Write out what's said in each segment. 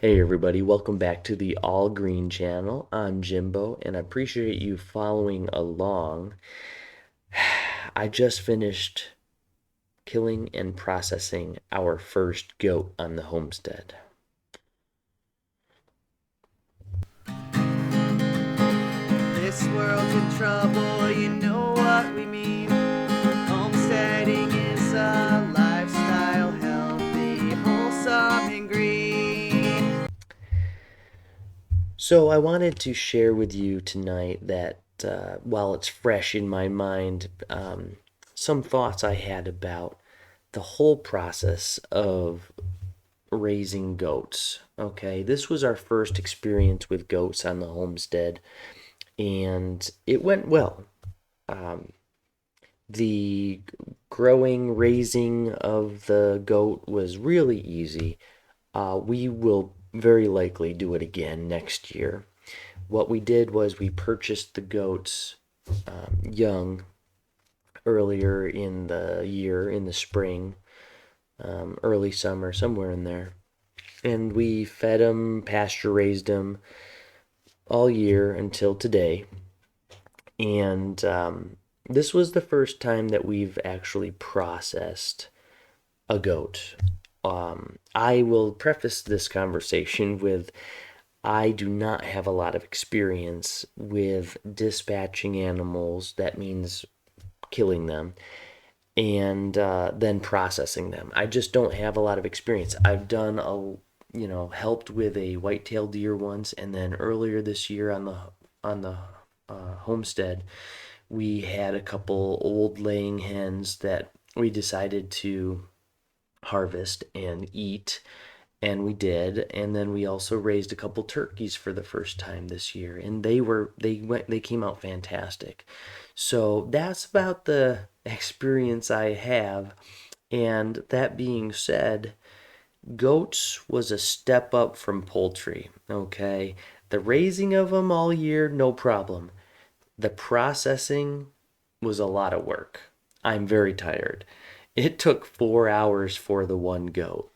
Hey everybody, welcome back to the All Green channel. I'm Jimbo and I appreciate you following along. I just finished killing and processing our first goat on the homestead. This world's in trouble, you know what we mean. Homesteading is a lifestyle, healthy, wholesome, and green. So I wanted to share with you tonight that while it's fresh in my mind, some thoughts I had about the whole process of raising goats. Okay, this was our first experience with goats on the homestead, and it went well. Um, the growing, raising of the goat was really easy. We will very likely do it again next year. What we did was we purchased the goats young earlier in the year, in the spring, early summer, somewhere in there. And we fed them, pasture raised them all year until today. And this was the first time that we've actually processed a goat. I will preface this conversation with I do not have a lot of experience with dispatching animals. That means killing them and then processing them. I just don't have a lot of experience. I've done helped with a white-tailed deer once, and then earlier this year on the homestead, we had a couple old laying hens that we decided to harvest and eat, and we did. And then we also raised a couple turkeys for the first time this year, and they came out fantastic. So that's about the experience I have. And that being said, goats was a step up from poultry. Okay, the raising of them all year, no problem. The processing was a lot of work. I'm very tired. It took 4 hours for the one goat.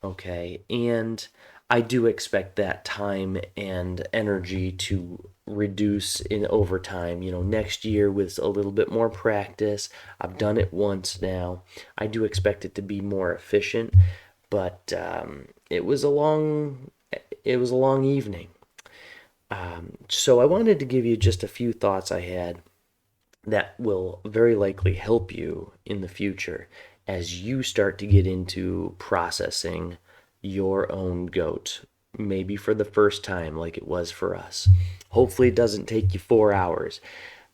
Okay. And I do expect that time and energy to reduce in over time. Next year with a little bit more practice. I've done it once now. I do expect it to be more efficient, but it was a long evening. So I wanted to give you just a few thoughts I had that will very likely help you in the future as you start to get into processing your own goat, maybe for the first time, like it was for us. Hopefully, it doesn't take you 4 hours,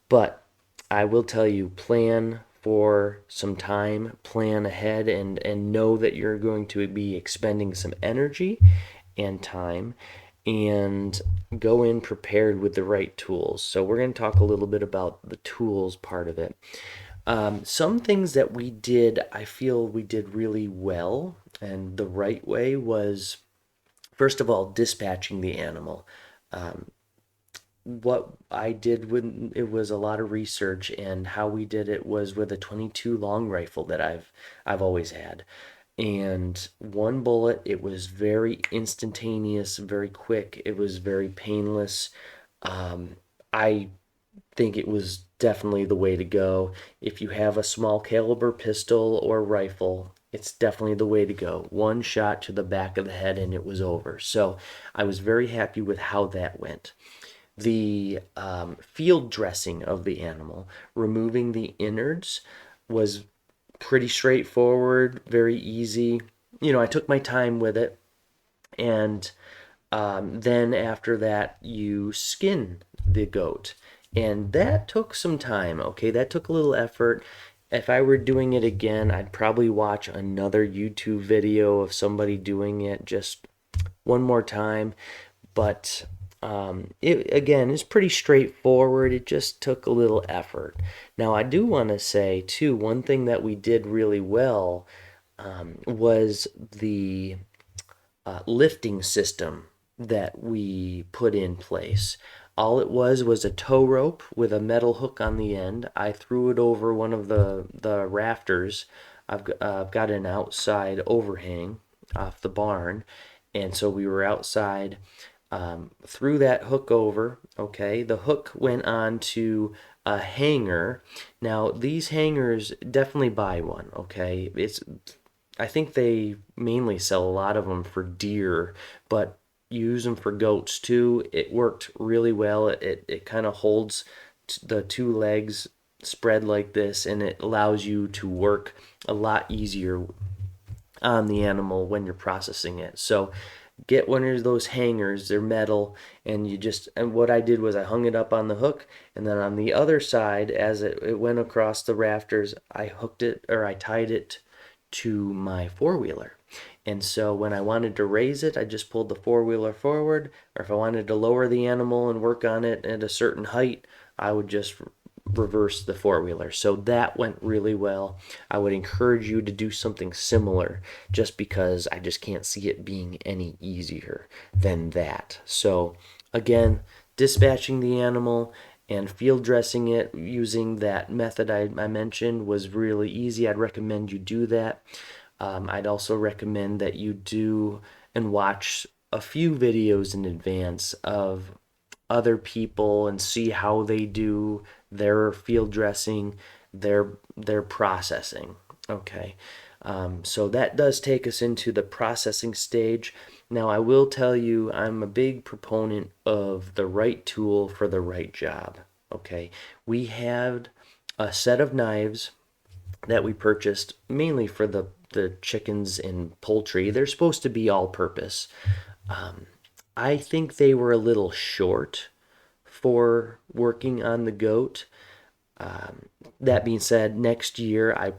but I will tell you, plan for some time, plan ahead, and know that you're going to be expending some energy and time, and go in prepared with the right tools. So we're going to talk a little bit about the tools part of it. Some things that we did, I feel we did really well and the right way was, first of all, dispatching the animal. Um, what I did when it was a lot of research, and how we did it was with a 22 long rifle that I've always had. And one bullet, it was very instantaneous, very quick. It was very painless. I think it was definitely the way to go. If you have a small caliber pistol or rifle, it's definitely the way to go. One shot to the back of the head and it was over. So I was very happy with how that went. The field dressing of the animal, removing the innards, was pretty straightforward, very easy. I took my time with it. And then after that, you skin the goat. And that took some time, okay? That took a little effort. If I were doing it again, I'd probably watch another YouTube video of somebody doing it just one more time. But it, again, is pretty straightforward. It just took a little effort. Now, I do want to say, too, one thing that we did really well was the lifting system that we put in place. All it was a tow rope with a metal hook on the end. I threw it over one of the rafters. I've got an outside overhang off the barn, And so we were outside, threw that hook over. Okay, the hook went on to a hanger. Now these hangers, definitely buy one. Okay, I think they mainly sell a lot of them for deer, but you use them for goats too. It worked really well. It kind of holds the two legs spread like this, and it allows you to work a lot easier on the animal when you're processing it. So get one of those hangers, they're metal, and and what I did was I hung it up on the hook, and then on the other side, as it went across the rafters, I hooked it, or I tied it to my four-wheeler. And so when I wanted to raise it, I just pulled the four-wheeler forward, or if I wanted to lower the animal and work on it at a certain height, I would just reverse the four-wheeler. So that went really well. I would encourage you to do something similar, just because I just can't see it being any easier than that. So again, dispatching the animal and field dressing it using that method I mentioned was really easy. I'd recommend you do that. I'd also recommend that you do and watch a few videos in advance of other people and see how they do their field dressing, their processing. Okay, so that does take us into the processing stage. Now, I will tell you, I'm a big proponent of the right tool for the right job. Okay, we had a set of knives that we purchased mainly for the chickens and poultry. They're supposed to be all purpose. I think they were a little short for working on the goat. That being said, next year I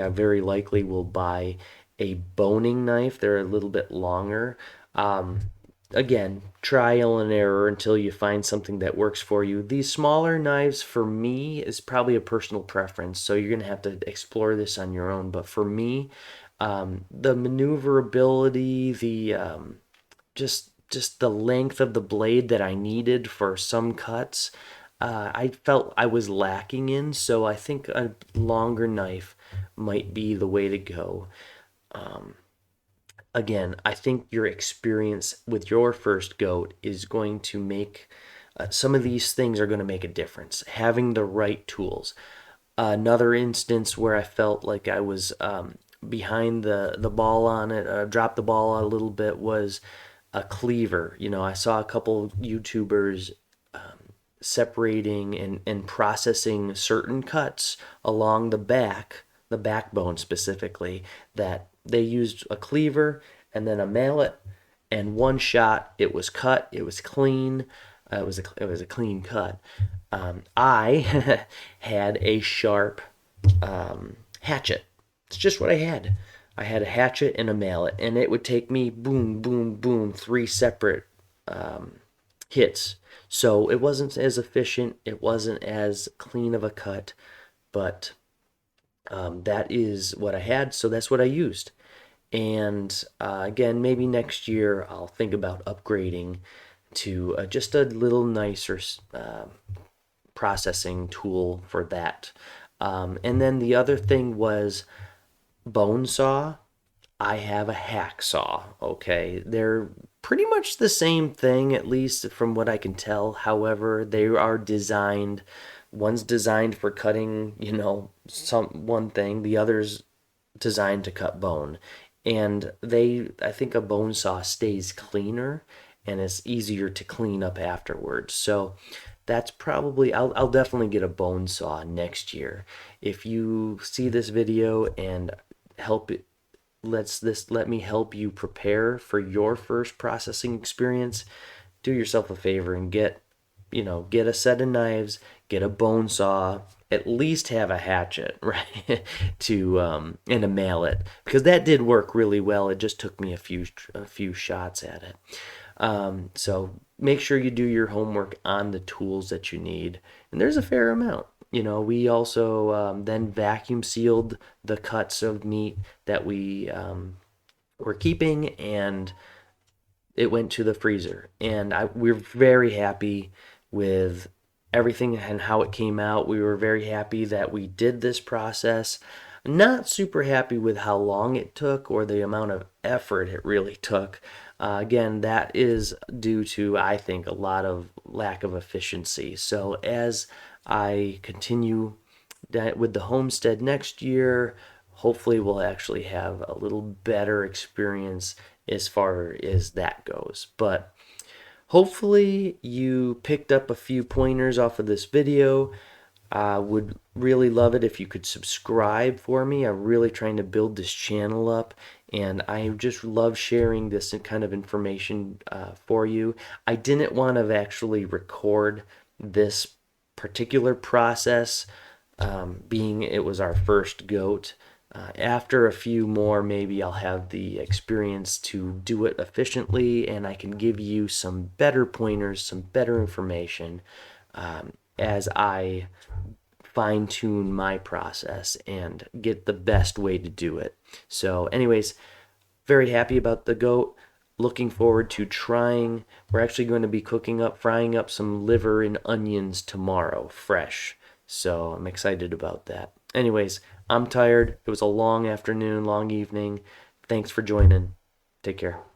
very likely will buy a boning knife. They're a little bit longer. Um, Again, trial and error until you find something that works for you. These smaller knives for me is probably a personal preference, so you're gonna have to explore this on your own. But for me, the maneuverability, the just the length of the blade that I needed for some cuts, I felt I was lacking in. So I think a longer knife might be the way to go. Again, I think your experience with your first goat is going to make some of these things are going to make a difference. Having the right tools. Another instance where I felt like I was behind the ball on it, dropped the ball a little bit, was a cleaver. You know, I saw a couple YouTubers separating and processing certain cuts along the backbone specifically, that they used a cleaver and then a mallet, and one shot it was cut, it was clean, it was a clean cut. I had a sharp hatchet. It's just what I had. I had a hatchet and a mallet, and it would take me boom, boom, boom, three separate hits. So it wasn't as efficient, it wasn't as clean of a cut, but that is what I had, so that's what I used. And again, maybe next year I'll think about upgrading to just a little nicer processing tool for that. And then the other thing was bone saw. I have a hacksaw. Okay, they're pretty much the same thing, at least from what I can tell. However, they are designed. One's designed for cutting, some one thing. The other's designed to cut bone. And I think a bone saw stays cleaner and it's easier to clean up afterwards. So that's probably, I'll definitely get a bone saw next year. If you see this video and help it, let me help you prepare for your first processing experience, do yourself a favor and get a set of knives, get a bone saw, at least have a hatchet, right? And a mallet, because that did work really well. It just took me a few shots at it. So make sure you do your homework on the tools that you need, and there's a fair amount. We also then vacuum sealed the cuts of meat that we were keeping, and it went to the freezer. And we're very happy with everything and how it came out. We were very happy that we did this process. Not super happy with how long it took or the amount of effort it really took. Again, that is due to, I think, a lot of lack of efficiency. So as I continue that with the homestead next year, hopefully we'll actually have a little better experience as far as that goes. But hopefully you picked up a few pointers off of this video. I would really love it if you could subscribe for me. I'm really trying to build this channel up, and I just love sharing this kind of information for you. I didn't want to actually record this particular process, being it was our first goat. After a few more, maybe I'll have the experience to do it efficiently, and I can give you some better pointers, some better information as I fine tune my process and get the best way to do it. So, anyways, very happy about the goat. Looking forward to trying. We're actually going to be frying up some liver and onions tomorrow, fresh. So I'm excited about that. Anyways, I'm tired. It was a long afternoon, long evening. Thanks for joining. Take care.